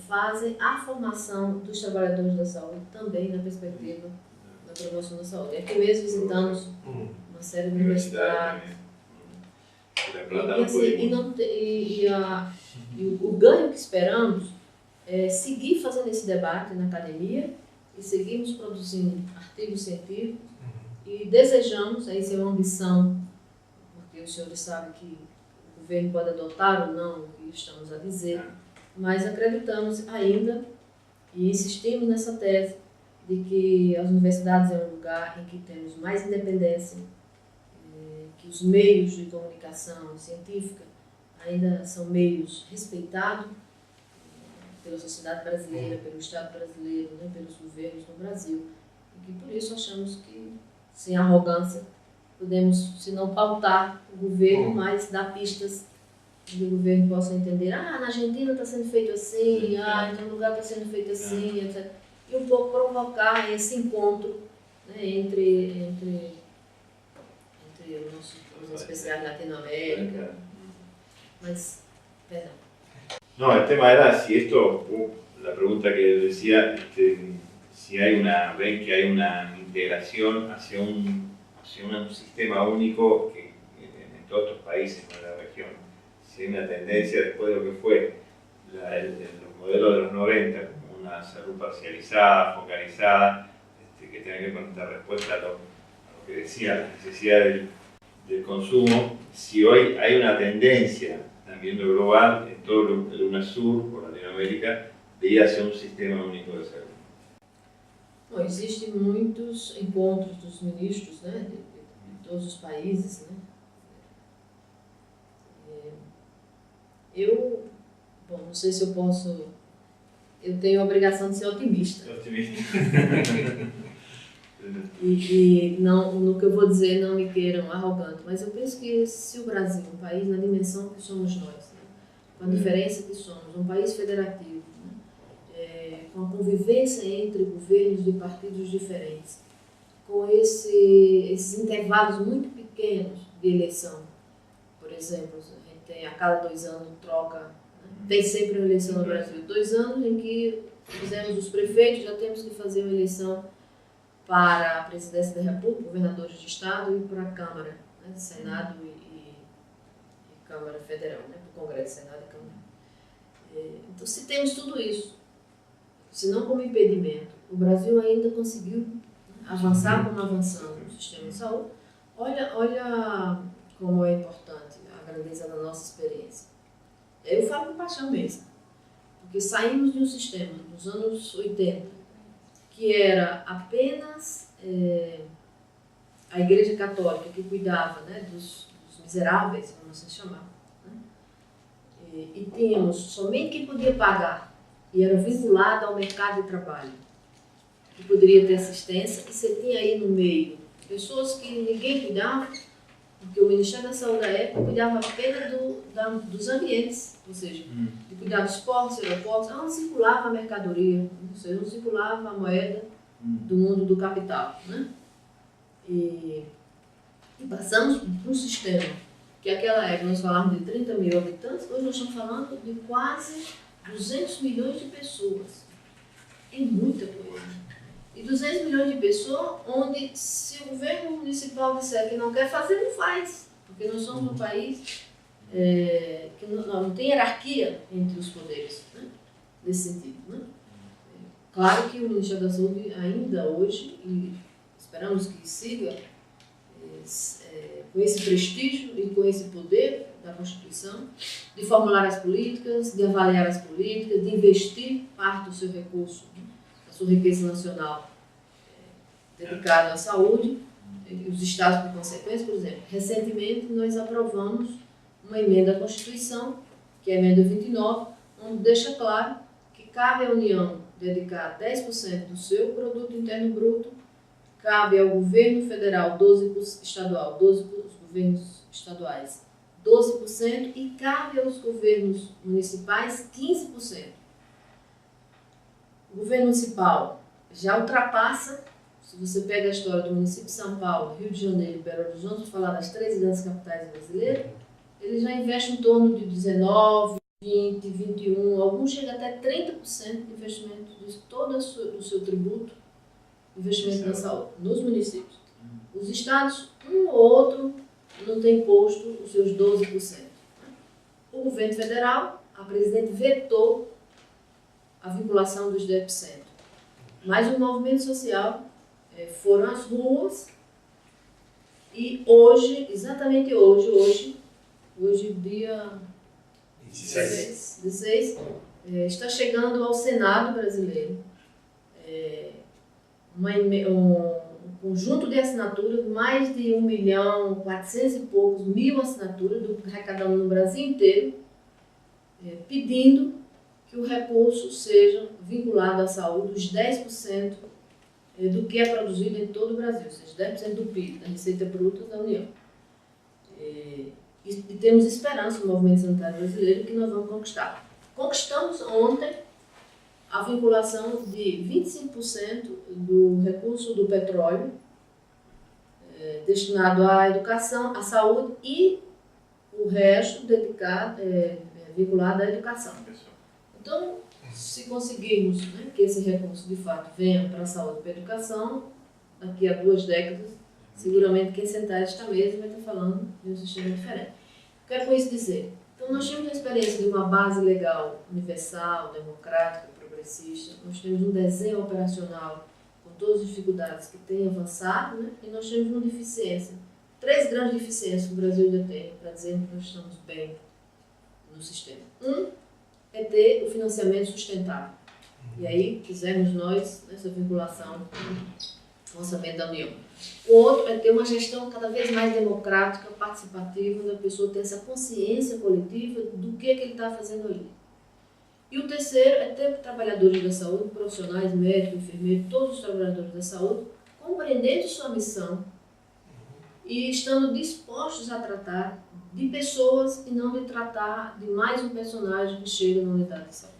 fazem a formação dos trabalhadores da saúde também na perspectiva da promoção da saúde. Aqui mesmo visitamos uma série de universidades. E o ganho que esperamos é seguir fazendo esse debate na academia e seguirmos produzindo artigos científicos e desejamos, isso é uma ambição, porque os senhores sabem que o governo pode adotar ou não o que estamos a dizer, mas acreditamos ainda e insistimos nessa tese de que as universidades é um lugar em que temos mais independência, que os meios de comunicação científica ainda são meios respeitados pela sociedade brasileira, pelo Estado brasileiro, né, pelos governos no Brasil, e que por isso achamos que, sem arrogância, podemos, se não pautar o governo, mas dar pistas que o governo possa entender, na Argentina está sendo feito assim, em todo lugar está sendo feito assim, etc. E um pouco provocar esse encontro, né, entre os especiais da Latinoamérica. Mas, perdão. No, el tema era si esto, la pregunta que decía, si ven que hay una integración hacia un sistema único que, en todos estos países, ¿no?, de la región. Si hay una tendencia después de lo que fue los modelos de los 90, como una salud parcializada, focalizada, que tiene que ver con esta respuesta a lo que decía, la necesidad del consumo. Si hoy hay una tendencia también lo global, en todo el UNASUR, por Latinoamérica, de ir hacia un sistema único de salud. Bom, existem muitos encontros dos ministros, né, de todos os países, né. Não sei se eu posso, eu tenho a obrigação de ser otimista. E não, no que eu vou dizer, não me queiram arrogante, mas eu penso que se o Brasil, um país na dimensão que somos nós, né, com a diferença que somos, um país federativo, né, com a convivência entre governos de partidos diferentes, com esses intervalos muito pequenos de eleição, por exemplo, a gente tem a cada 2 anos troca, né, tem sempre uma eleição no Brasil, 2 anos em que fizemos os prefeitos, já temos que fazer uma eleição para a presidência da República, governadores de Estado e para a Câmara, né, Senado e Câmara Federal, né, para o Congresso, Senado e Câmara. Então, se temos tudo isso, se não como impedimento, o Brasil ainda conseguiu avançar como avançamos no sistema de saúde, olha como é importante a grandeza da nossa experiência. Eu falo com paixão mesmo, porque saímos de um sistema nos anos 80, que era apenas a Igreja Católica que cuidava, né, dos miseráveis, vamos assim chamar, né? E tínhamos somente quem podia pagar e era vinculado ao mercado de trabalho, que poderia ter assistência, e você tinha aí no meio pessoas que ninguém cuidava, porque o Ministério da Saúde da época cuidava apenas dos ambientes, ou seja, de cuidar dos portos, aeroportos, não circulava a mercadoria, ou seja, não circulava a moeda do mundo do capital, né? E passamos por um sistema que naquela época nós falávamos de 30 mil habitantes, hoje nós estamos falando de quase 200 milhões de pessoas. É muita coisa. E 200 milhões de pessoas, onde se o governo municipal disser que não quer fazer, não faz. Porque nós somos um país que não tem hierarquia entre os poderes, né? Nesse sentido, né? Claro que o Ministério da Saúde ainda hoje, e esperamos que siga com esse prestígio e com esse poder da Constituição, de formular as políticas, de avaliar as políticas, de investir parte do seu recurso, né, da sua riqueza nacional dedicada à saúde, e os estados por consequência. Por exemplo, recentemente nós aprovamos uma emenda à Constituição, que é a emenda 29, onde deixa claro que cabe à União dedicar 10% do seu produto interno bruto, cabe ao governo federal 12%, estadual, 12%, os governos estaduais 12% e cabe aos governos municipais 15%. O governo municipal já ultrapassa, se você pega a história do município de São Paulo, Rio de Janeiro e Belo Horizonte, vamos falar das 3 grandes capitais brasileiras, ele já investe em torno de 19%, 20%, 21%, alguns chegam até 30% de investimento de todo o seu tributo, investimento na saúde, nos municípios. Os estados, um ou outro, não tem posto os seus 12%. O governo federal, a presidente vetou a vinculação dos 10%. Mas o movimento social foram às ruas e hoje, exatamente hoje, dia 16, está chegando ao Senado brasileiro um conjunto de assinaturas, mais de 1.400.000 e poucos assinaturas, arrecadando no Brasil inteiro, pedindo que o recurso seja vinculado à saúde, os 10% do que é produzido em todo o Brasil, ou seja, 10% do PIB, da Receita Bruta da União. E temos esperança no movimento sanitário brasileiro que nós vamos conquistar. Conquistamos ontem a vinculação de 25% do recurso do petróleo destinado à educação, à saúde e o resto dedicado, vinculado à educação. Então, se conseguirmos que esse recurso de fato venha para a saúde e para a educação, daqui a 2 décadas, seguramente quem sentar esta mesa vai estar falando de um sistema diferente. O que quero com isso dizer? Então, nós tínhamos a experiência de uma base legal universal, democrática, progressista, nós temos um desenho operacional com todas as dificuldades que tem avançado, e nós temos uma deficiência, 3 grandes deficiências que o Brasil ainda tem, para dizer que nós estamos bem no sistema. É ter o financiamento sustentável. E aí, fizemos nós essa vinculação com o orçamento da União. O outro é ter uma gestão cada vez mais democrática, participativa, onde a pessoa tem essa consciência coletiva do que ele está fazendo ali. E o terceiro é ter trabalhadores da saúde, profissionais, médicos, enfermeiros, todos os trabalhadores da saúde, compreendendo sua missão e estando dispostos a tratar de pessoas e não de tratar de mais um personagem que chega na unidade de saúde.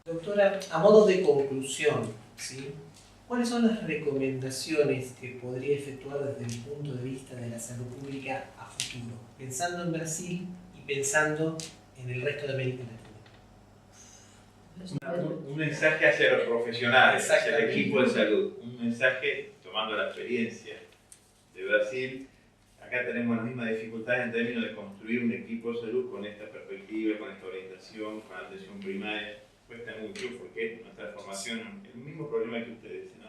Doctora, a modo de conclusión, ¿sí? ¿Cuáles son las recomendaciones que podría efectuar desde el punto de vista de la salud pública a futuro, pensando en Brasil y pensando en el resto de América Latina? Un mensaje hacia los profesionales, hacia el equipo de salud. Un mensaje tomando la experiencia de Brasil. Acá tenemos las mismas dificultades en términos de construir un equipo de salud con esta perspectiva, con esta orientación, con la atención primaria. Cuesta mucho porque nuestra formación es el mismo problema que ustedes, ¿no?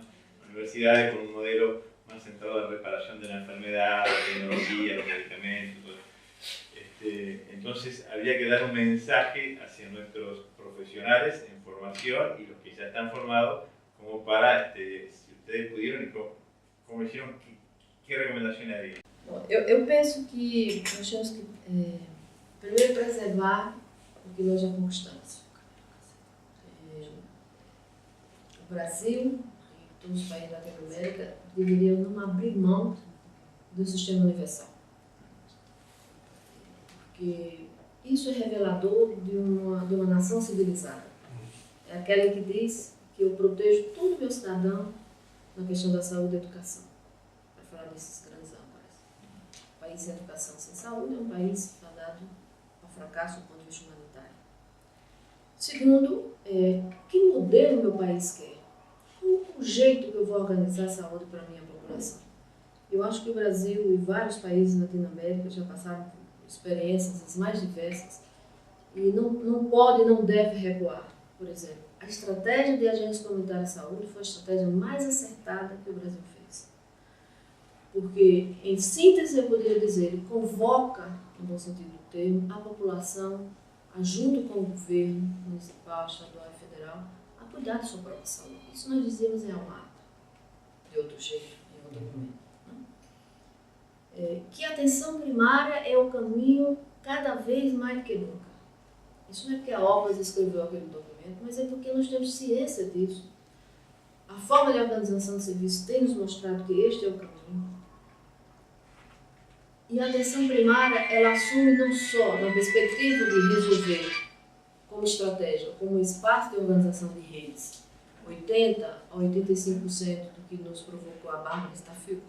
Universidades con un modelo más centrado en reparación de la enfermedad, la tecnología, los medicamentos. Entonces habría que dar un mensaje hacia nuestros profesionales en formación y los que ya están formados como para, si ustedes pudieron y cómo hicieron, ¿qué recomendaciones harían? Eu penso que nós temos que primeiro preservar o que nós já conquistamos. O Brasil e todos os países da Latinoamérica deveriam não abrir mão do sistema universal. Porque isso é revelador de uma nação civilizada. É aquela que diz que eu protejo todo o meu cidadão na questão da saúde e da educação. Para falar desses grandes âmbaras. Um país sem educação, sem saúde, é um país fadado ao fracasso do ponto de vista humanitário. Segundo, que modelo meu país quer? Qual o jeito que eu vou organizar a saúde para a minha população? Eu acho que o Brasil e vários países da Latinoamérica já passaram por experiências as mais diversas e não pode e não deve recuar. Por exemplo, a estratégia de agência comunitária de saúde foi a estratégia mais acertada que o Brasil fez. Porque, em síntese, eu poderia dizer, ele convoca, no bom sentido do termo, a população, junto com o governo municipal, estadual e federal, a cuidar da sua própria saúde. Isso nós dizíamos em Almada, de outro jeito, em outro momento. que a atenção primária é o caminho cada vez mais do que nunca. Isso não é porque a OPAS escreveu aquele documento, mas é porque nós temos ciência disso. A forma de organização do serviço tem nos mostrado que este é o caminho. E a atenção primária, ela assume não só na perspectiva de resolver como estratégia, como espaço de organização de redes, 80% a 85% do que nos provocou a Bárbara Staffield.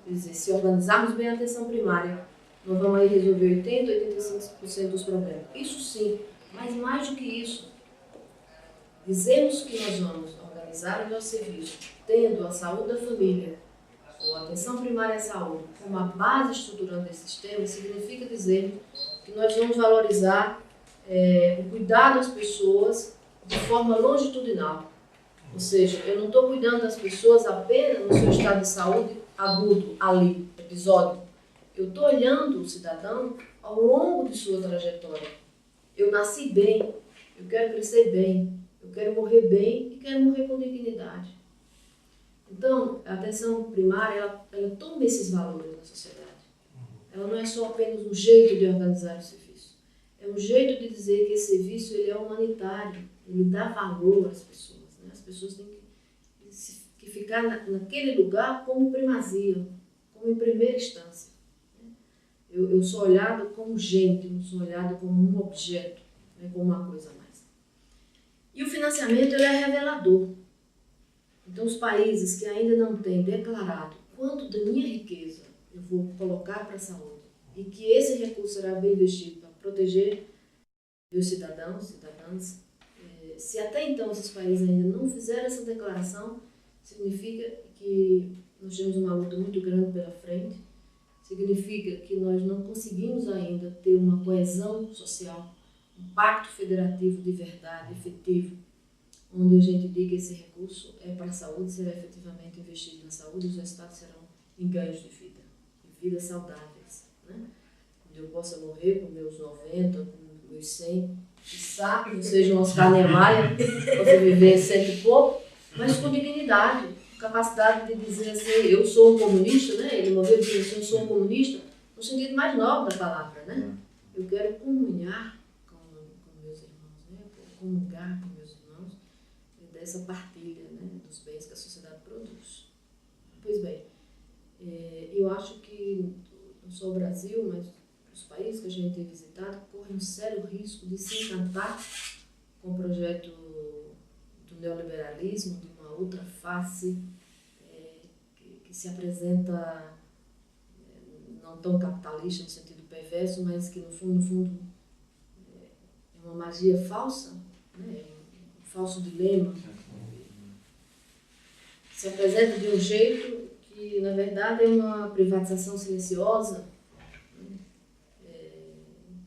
Quer dizer, se organizarmos bem a atenção primária, nós vamos aí resolver 80% a 85% dos problemas. Isso sim, mas mais do que isso, dizermos que nós vamos organizar o nosso serviço tendo a saúde da família, ou a atenção primária à saúde, como a base estruturante desse sistema, significa dizer que nós vamos valorizar o cuidado das pessoas de forma longitudinal. Ou seja, eu não estou cuidando das pessoas apenas no seu estado de saúde agudo, ali, episódico. Eu estou olhando o cidadão ao longo de sua trajetória. Eu nasci bem, eu quero crescer bem, eu quero morrer bem e quero morrer com dignidade. Então, a atenção primária, ela toma esses valores na sociedade. Ela não é só apenas um jeito de organizar o serviço. É um jeito de dizer que esse serviço ele é humanitário, ele dá valor às pessoas. Né? As pessoas têm que ficar naquele lugar como primazia, como em primeira instância. Eu sou olhada como gente, não sou olhada como um objeto, né, como uma coisa a mais. E o financiamento ele é revelador. Então, os países que ainda não têm declarado quanto da minha riqueza eu vou colocar para a saúde e que esse recurso será bem investido para proteger meus cidadãos, cidadãs, se até então esses países ainda não fizeram essa declaração, significa que nós temos uma luta muito grande pela frente. Significa que nós não conseguimos ainda ter uma coesão social, um pacto federativo de verdade, efetivo, onde a gente diga que esse recurso é para a saúde, será efetivamente investido na saúde e os resultados serão em ganhos de vidas saudáveis. Né? Onde eu possa morrer com meus 90, com meus 100, que não seja um Oscar Niemeyer, possa viver 100 e pouco, mas com dignidade. Capacidade de dizer assim, eu sou um comunista, né? Ele morreu dizendo assim, eu sou um comunista, no sentido mais nobre da palavra, né? Eu quero comunhar com meus irmãos, né? Comungar com meus irmãos dessa partilha, né? Dos bens que a sociedade produz. Pois bem, eu acho que não só o Brasil, mas os países que a gente tem visitado correm um sério risco de se encantar com o projeto do neoliberalismo, de uma outra face que se apresenta não tão capitalista no sentido perverso, mas que no fundo é uma magia falsa, né? Um falso dilema. Se apresenta de um jeito que na verdade é uma privatização silenciosa, né?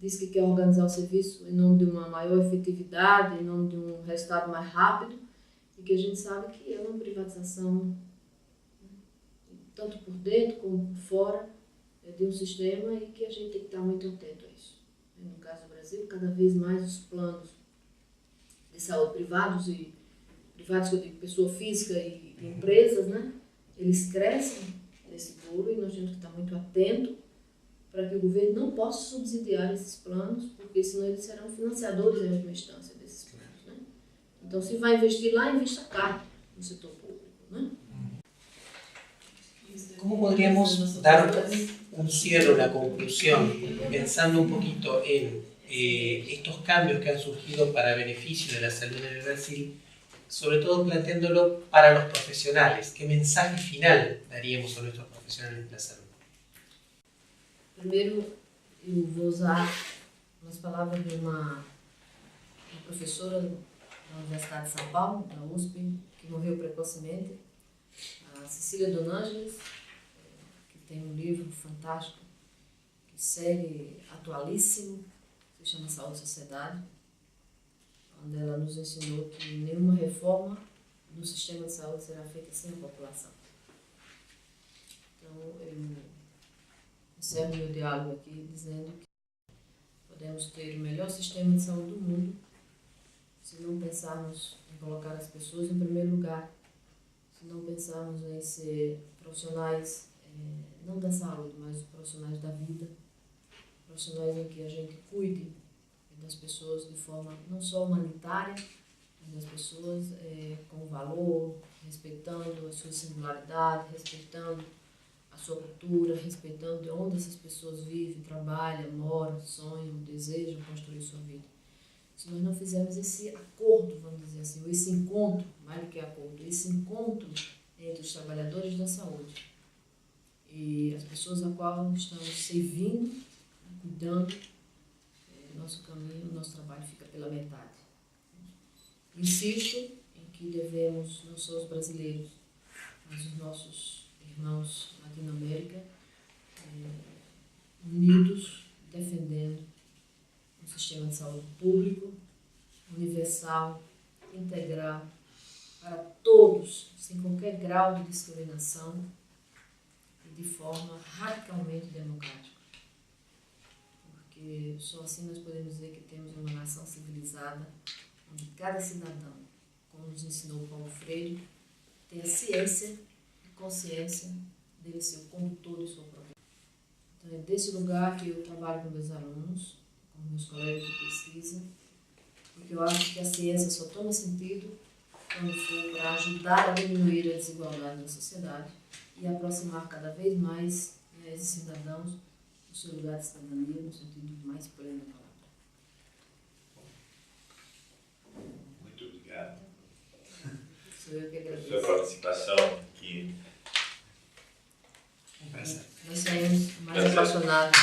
Diz que quer organizar o serviço em nome de uma maior efetividade, em nome de um resultado mais rápido, e que a gente sabe que é uma privatização, tanto por dentro como por fora, de um sistema e que a gente tem que estar muito atento a isso. No caso do Brasil, cada vez mais os planos de saúde privados que eu digo pessoa física e empresas, né, eles crescem nesse bolo e nós temos que estar muito atento para que o governo não possa subsidiar esses planos, porque senão eles serão financiadores em última instância desses planos. Né? Então, se vai investir lá, invista cá no setor público. Né? ¿Cómo podríamos dar un cierre, una conclusión, pensando un poquito en estos cambios que han surgido para beneficio de la salud en el Brasil, sobre todo planteándolo para los profesionales? ¿Qué mensaje final daríamos a nuestros profesionales de la salud? Primeiro, eu vou usar umas palavras de uma professora da Universidade de São Paulo, da USP, que morreu precocemente, a Cecília Donângeles, que tem um livro fantástico, que segue atualíssimo, se chama Saúde e Sociedade, onde ela nos ensinou que nenhuma reforma no sistema de saúde será feita sem a população. Então, eu encerro meu diálogo aqui dizendo que podemos ter o melhor sistema de saúde do mundo se não pensarmos em colocar as pessoas em primeiro lugar, se não pensarmos em ser profissionais não da saúde, mas os profissionais da vida, profissionais em que a gente cuide das pessoas de forma não só humanitária, mas das pessoas com valor, respeitando a sua singularidade, respeitando a sua cultura, respeitando de onde essas pessoas vivem, trabalham, moram, sonham, desejam construir sua vida. Se nós não fizermos esse acordo, vamos dizer assim, ou esse encontro, mais do que acordo, esse encontro entre os trabalhadores da saúde e as pessoas a qual estamos servindo, cuidando, nosso caminho, nosso trabalho fica pela metade. Insisto em que devemos, não só os brasileiros, mas os nossos irmãos Latino-América, unidos, defendendo um sistema de saúde público, universal, integral, para todos, sem qualquer grau de discriminação e de forma radicalmente democrática. Porque só assim nós podemos dizer que temos uma nação civilizada, onde cada cidadão, como nos ensinou Paulo Freire, tem a ciência e consciência dele ser o condutor de sua própria vida. Então é desse lugar que eu trabalho com meus alunos, com meus colegas de pesquisa, porque eu acho que a ciência só toma sentido quando for para ajudar a diminuir a desigualdade na sociedade e aproximar cada vez mais esses cidadãos do seu lugar de cidadania, no sentido mais pleno da palavra. Muito obrigado. Sou eu que agradeço. Sua participação aqui. Nós saímos mais apaixonados.